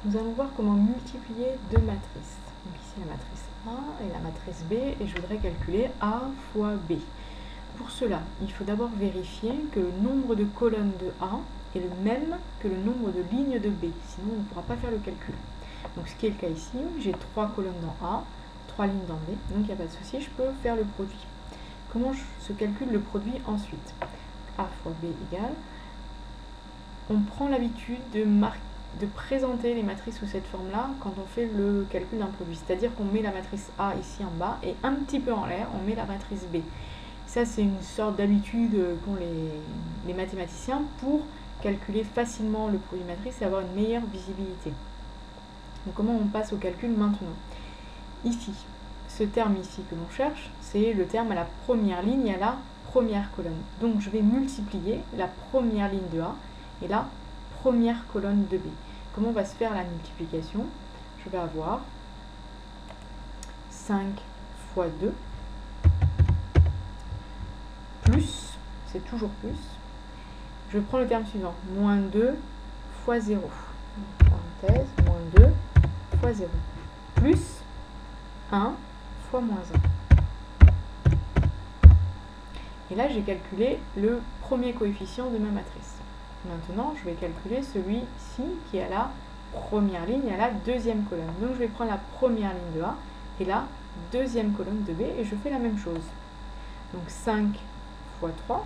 Nous allons voir comment multiplier deux matrices. Donc ici la matrice A et la matrice B, et je voudrais calculer A fois B. Pour cela, il faut d'abord vérifier que le nombre de colonnes de A est le même que le nombre de lignes de B, sinon on ne pourra pas faire le calcul. Donc ce qui est le cas ici, j'ai 3 colonnes dans A, 3 lignes dans B, donc il n'y a pas de souci, je peux faire le produit. Comment se calcule le produit ensuite? A fois B égale, on prend l'habitude de présenter les matrices sous cette forme-là quand on fait le calcul d'un produit. C'est-à-dire qu'on met la matrice A ici en bas et un petit peu en l'air, on met la matrice B. Ça, c'est une sorte d'habitude qu'ont les mathématiciens pour calculer facilement le produit matrice et avoir une meilleure visibilité. Donc comment on passe au calcul maintenant? Ici, ce terme ici que l'on cherche, c'est le terme à la première ligne et à la première colonne. Donc je vais multiplier la première ligne de A et la première colonne de B. Comment va se faire la multiplication? Je vais avoir 5 fois 2 plus, c'est toujours plus, je prends le terme suivant, moins 2 fois 0, parenthèse, moins 2 fois 0, plus 1 fois moins 1. Et là, j'ai calculé le premier coefficient de ma matrice. Maintenant, je vais calculer celui-ci qui est à la première ligne et à la deuxième colonne. Donc, je vais prendre la première ligne de A et la deuxième colonne de B et je fais la même chose. Donc, 5 fois 3,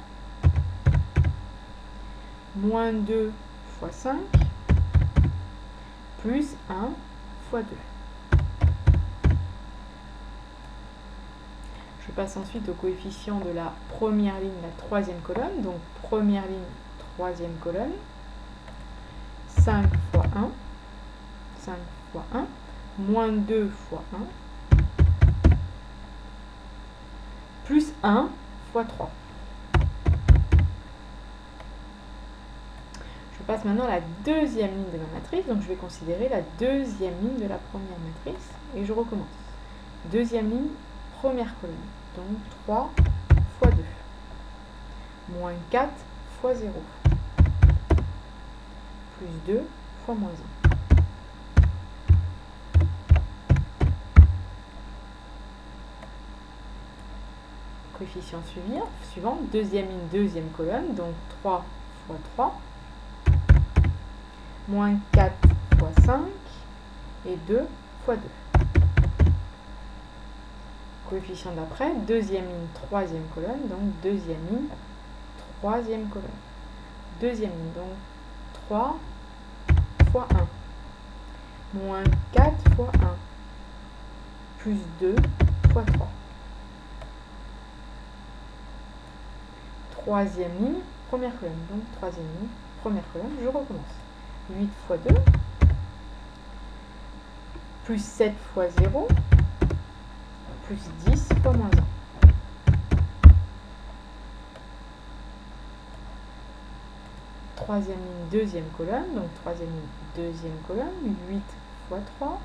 moins 2 fois 5, plus 1 fois 2. Je passe ensuite au coefficient de la première ligne, la troisième colonne. Donc, première ligne, troisième colonne. 5 fois 1, 5 fois 1, moins 2 fois 1, plus 1 fois 3. Je passe maintenant à la deuxième ligne de ma matrice, donc je vais considérer la deuxième ligne de la première matrice, et je recommence. Deuxième ligne, première colonne, donc 3 fois 2, moins 4 fois 0, plus 2 fois moins 1. Coefficient suivant, deuxième ligne, deuxième colonne, donc 3 fois 3, moins 4 fois 5, et 2 fois 2. Coefficient d'après, deuxième ligne, troisième colonne, donc deuxième ligne, troisième colonne. Deuxième ligne, donc 3 fois 1, moins 4 fois 1, plus 2 fois 3. Troisième ligne, première colonne, donc troisième ligne, première colonne, je recommence. 8 fois 2, plus 7 fois 0, plus 10 fois moins 1. Troisième ligne, deuxième colonne, donc troisième ligne, deuxième colonne, 8 fois 3,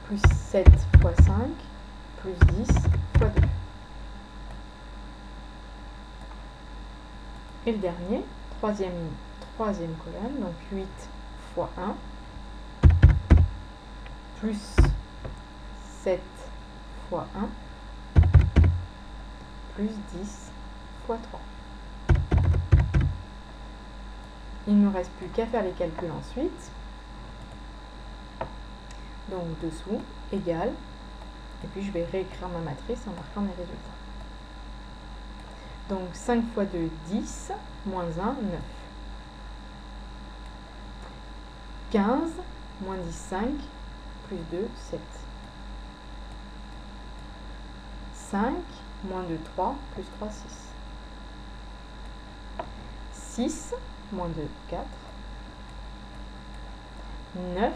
plus 7 fois 5, plus 10 fois 2. Et le dernier, troisième ligne, troisième colonne, donc 8 fois 1, plus 7 fois 1, plus 10 fois 3. Il ne me reste plus qu'à faire les calculs ensuite. Donc dessous, égal, et puis je vais réécrire ma matrice en marquant mes résultats. Donc 5 fois 2, 10, moins 1, 9. 15, moins 10, 5, plus 2, 7. 5, moins 2, 3, plus 3, 6. 6, moins 2, 4. 9,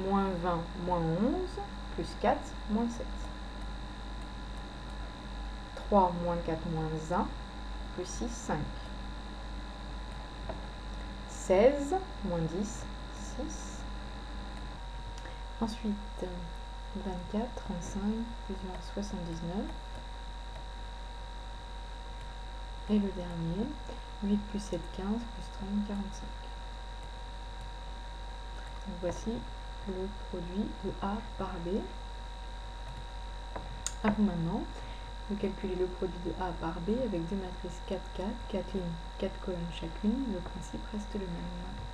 moins 20, moins 11, plus 4, moins 7. 3, moins 4, moins 1, plus 6, 5. 16, moins 10, 6. Ensuite, 24, 35, plus 20, 79. Et le dernier, 8 plus 7, 15, plus 30, 45. voici le produit de A par B. À vous maintenant de calculer le produit de A par B avec deux matrices 4, 4, 4 lignes, 4 colonnes chacune. Le principe reste le même.